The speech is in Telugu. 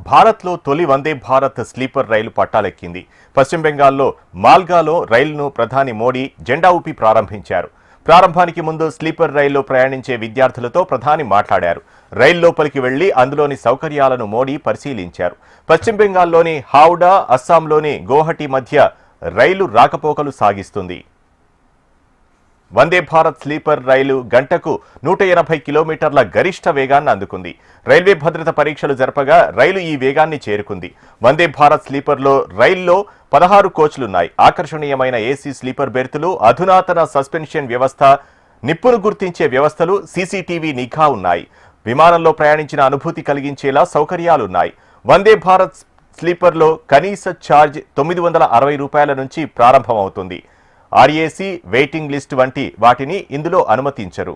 భారత్లో తొలి వందే భారత్ స్లీపర్ రైలు పట్టాలెక్కింది. పశ్చిమ బెంగాల్లో మాల్గాలో రైలును ప్రధాని మోడీ జెండా ఊపి ప్రారంభించారు. ప్రారంభానికి ముందు స్లీపర్ రైల్లో ప్రయాణించే విద్యార్థులతో ప్రధాని మాట్లాడారు. రైలు లోపలికి వెళ్లి అందులోని సౌకర్యాలను మోడీ పరిశీలించారు. పశ్చిమ బెంగాల్లోని హౌడా, అస్సాంలోని గోహటి మధ్య రైలు రాకపోకలు సాగిస్తుంది. వందే భారత్ స్లీపర్ రైలు గంటకు 180 కిలోమీటర్ల గరిష్ట వేగాన్ని అందుకుంది. రైల్వే భద్రత పరీక్షలు జరపగా రైలు ఈ వేగాన్ని చేరుకుంది. వందే భారత్ స్లీపర్లో రైల్లో 16 కోచ్లున్నాయి. ఆకర్షణీయమైన ఏసీ స్లీపర్ బెర్తులు, అధునాతన సస్పెన్షన్ వ్యవస్థ, నిప్పును గుర్తించే వ్యవస్థలు, సీసీటీవీ నిఘా ఉన్నాయి. విమానంలో ప్రయాణించిన అనుభూతి కలిగించేలా సౌకర్యాలున్నాయి. వందే భారత్ స్లీపర్లో కనీస ఛార్జ్ 960 రూపాయల నుంచి ప్రారంభమవుతుంది. ఆర్ఏసీ, వెయిటింగ్ లిస్ట్ వంటి వాటిని ఇందులో అనుమతించరు.